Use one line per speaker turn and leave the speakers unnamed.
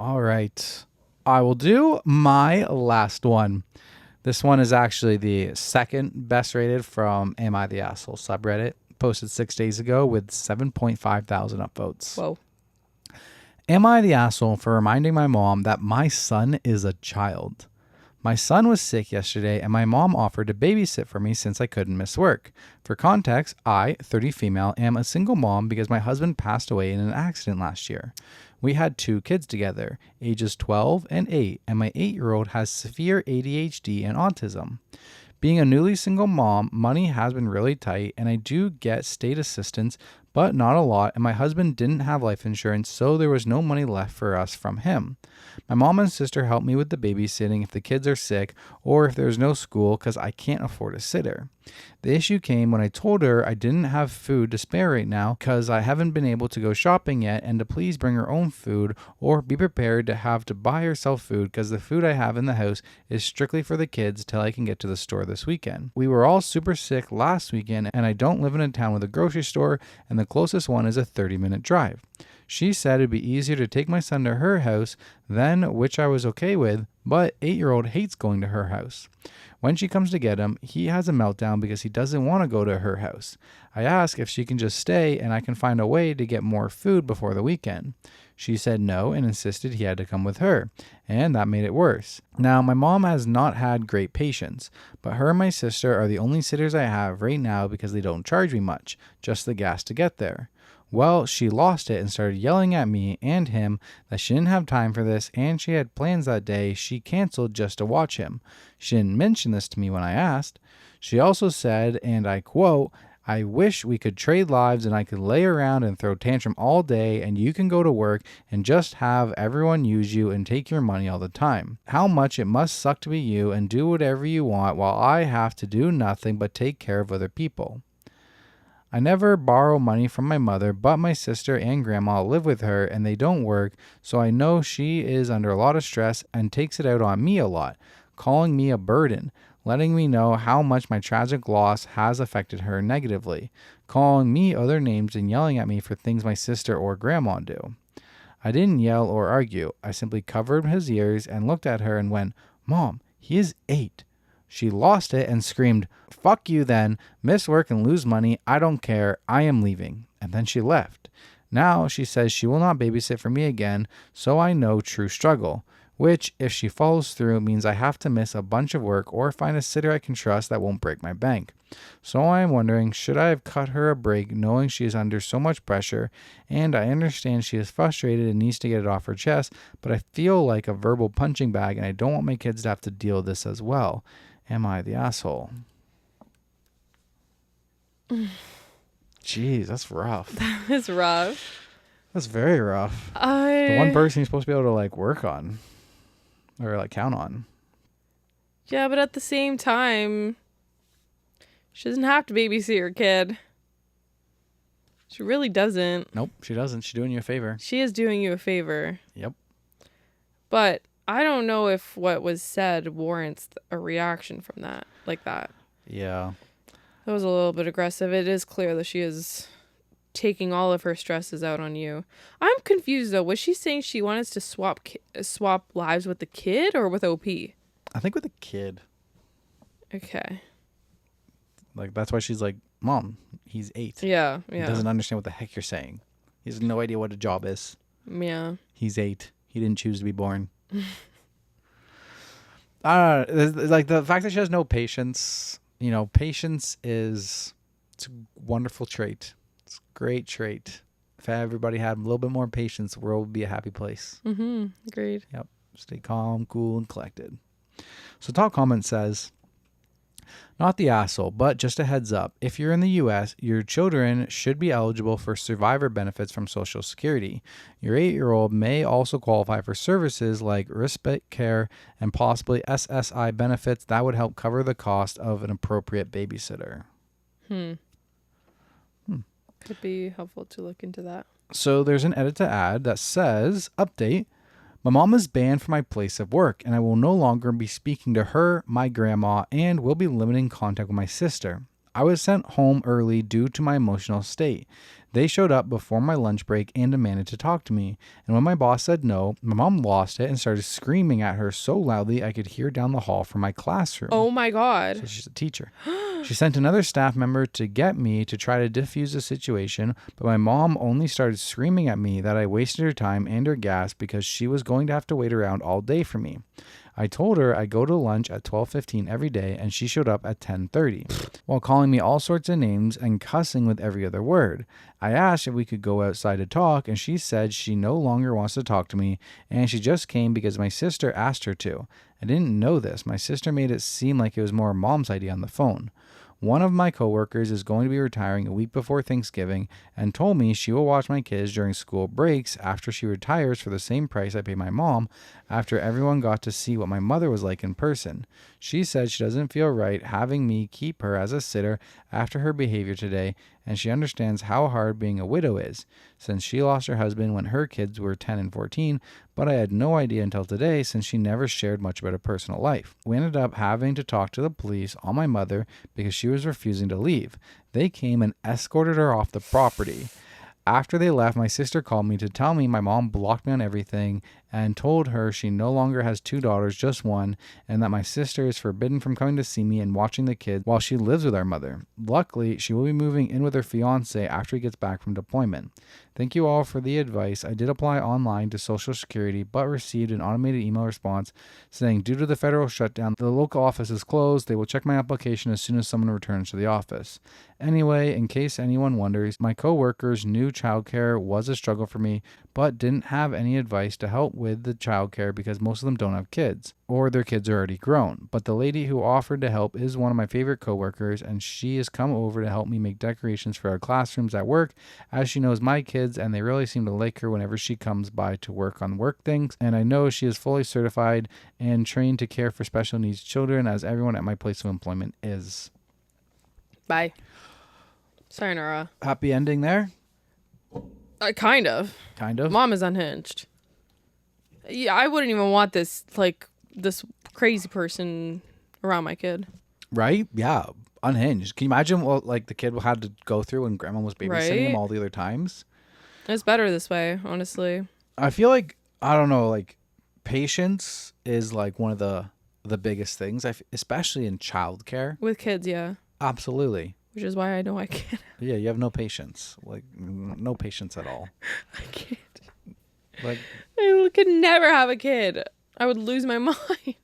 All right. I will do my last one. This one is actually the second best rated from Am I the Asshole subreddit. Posted 6 days ago with 7.5 thousand upvotes.
Whoa.
Am I the asshole for reminding my mom that my son is a child? My son was sick yesterday and my mom offered to babysit for me since I couldn't miss work. For context, I, 30 female, am a single mom because my husband passed away in an accident last year. We had 2 kids together, ages 12 and 8, and my 8-year-old has severe ADHD and autism. Being a newly single mom, money has been really tight and I do get state assistance, but not a lot, and my husband didn't have life insurance, so there was no money left for us from him. My mom and sister help me with the babysitting if the kids are sick or if there's no school because I can't afford a sitter. The issue came when I told her I didn't have food to spare right now because I haven't been able to go shopping yet and to please bring her own food or be prepared to have to buy herself food because the food I have in the house is strictly for the kids till I can get to the store this weekend. We were all super sick last weekend and I don't live in a town with a grocery store and the closest one is a 30-minute drive. She said it'd be easier to take my son to her house then, which I was okay with, but 8-year-old hates going to her house. When she comes to get him, he has a meltdown because he doesn't want to go to her house. I ask if she can just stay and I can find a way to get more food before the weekend. She said no and insisted he had to come with her, and that made it worse. Now, my mom has not had great patience, but her and my sister are the only sitters I have right now because they don't charge me much, just the gas to get there. Well, she lost it and started yelling at me and him that she didn't have time for this and she had plans that day she canceled just to watch him. She didn't mention this to me when I asked. She also said, and I quote, "I wish we could trade lives and I could lay around and throw tantrum all day and you can go to work and just have everyone use you and take your money all the time. How much it must suck to be you and do whatever you want while I have to do nothing but take care of other people. I never borrow money from my mother, but my sister and grandma live with her and they don't work, so I know she is under a lot of stress and takes it out on me a lot, calling me a burden, letting me know how much my tragic loss has affected her negatively, calling me other names and yelling at me for things my sister or grandma do. I didn't yell or argue. I simply covered his ears and looked at her and went, 'Mom, he is 8. She lost it and screamed, 'Fuck you then, miss work and lose money, I don't care, I am leaving.' And then she left. Now she says she will not babysit for me again, so I know true struggle, which if she follows through means I have to miss a bunch of work or find a sitter I can trust that won't break my bank. So I am wondering, should I have cut her a break knowing she is under so much pressure, and I understand she is frustrated and needs to get it off her chest, but I feel like a verbal punching bag and I don't want my kids to have to deal with this as well. Am I the asshole?' Jeez, that's rough.
That is rough.
That's very rough. The one person you're supposed to be able to like work on or like count on.
Yeah, but at the same time, she doesn't have to babysit your kid. She really doesn't.
Nope, she doesn't. She's doing you a favor.
She is doing you a favor.
Yep.
But I don't know if what was said warrants a reaction from that, like that.
Yeah.
That was a little bit aggressive. It is clear that she is taking all of her stresses out on you. I'm confused though. Was she saying she wanted to swap lives with the kid or with OP?
I think with the kid.
Okay.
Like that's why she's like, "Mom, he's 8.
Yeah.
He doesn't understand what the heck you're saying. He has no idea what a job is.
Yeah.
He's 8. He didn't choose to be born." I don't know. Like the fact that she has no patience. You know, patience it's a wonderful trait. It's a great trait. If everybody had a little bit more patience, the world would be a happy place.
Mm-hmm. Agreed.
Yep. Stay calm, cool, and collected. So top comment says, "Not the asshole, but just a heads up. If you're in the U.S., your children should be eligible for survivor benefits from Social Security. Your 8-year-old may also qualify for services like respite care and possibly SSI benefits that would help cover the cost of an appropriate babysitter."
Could be helpful to look into that.
So there's an edit to add that says, "Update. My mom is banned from my place of work, and I will no longer be speaking to her, my grandma, and will be limiting contact with my sister. I was sent home early due to my emotional state. They showed up before my lunch break and demanded to talk to me. And when my boss said no, my mom lost it and started screaming at her so loudly I could hear down the hall from my classroom.
Oh my God.
So she's a teacher. She sent another staff member to get me to try to diffuse the situation, but my mom only started screaming at me that I wasted her time and her gas because she was going to have to wait around all day for me. I told her I go to lunch at 12:15 every day, and she showed up at 10:30, while calling me all sorts of names and cussing with every other word. I asked if we could go outside to talk, and she said she no longer wants to talk to me, and she just came because my sister asked her to. I didn't know this. My sister made it seem like it was more mom's idea on the phone. One of my coworkers is going to be retiring a week before Thanksgiving and told me she will watch my kids during school breaks after she retires for the same price I pay my mom after everyone got to see what my mother was like in person. She said she doesn't feel right having me keep her as a sitter after her behavior today, and she understands how hard being a widow is, since she lost her husband when her kids were 10 and 14, but I had no idea until today since she never shared much about her personal life. We ended up having to talk to the police on my mother because she was refusing to leave. They came and escorted her off the property. After they left, my sister called me to tell me my mom blocked me on everything and told her she no longer has 2 daughters, just one, and that my sister is forbidden from coming to see me and watching the kids while she lives with our mother. Luckily, she will be moving in with her fiance after he gets back from deployment. Thank you all for the advice. I did apply online to Social Security, but received an automated email response saying due to the federal shutdown, the local office is closed. They will check my application as soon as someone returns to the office. Anyway, in case anyone wonders, my coworker's new childcare was a struggle for me, but didn't have any advice to help with the childcare because most of them don't have kids, or their kids are already grown. But the lady who offered to help is one of my favorite coworkers, and she has come over to help me make decorations for our classrooms at work, as she knows my kids, and they really seem to like her whenever she comes by to work on work things. And I know she is fully certified and trained to care for special needs children, as everyone at my place of employment is.
Bye. Sayonara.
Happy ending there?
Kind of.
Kind of.
Mom is unhinged. Yeah, I wouldn't even want this crazy person around my kid.
Right? Yeah. Unhinged. Can you imagine what the kid had to go through when grandma was babysitting him all the other times?
It's better this way, honestly.
I feel like, I don't know, patience is one of the biggest things, especially in childcare.
With kids, yeah.
Absolutely.
Which is why I know I can't.
Yeah, you have no patience. No patience at all.
I can't.
I
I could never have a kid. I would lose my mind.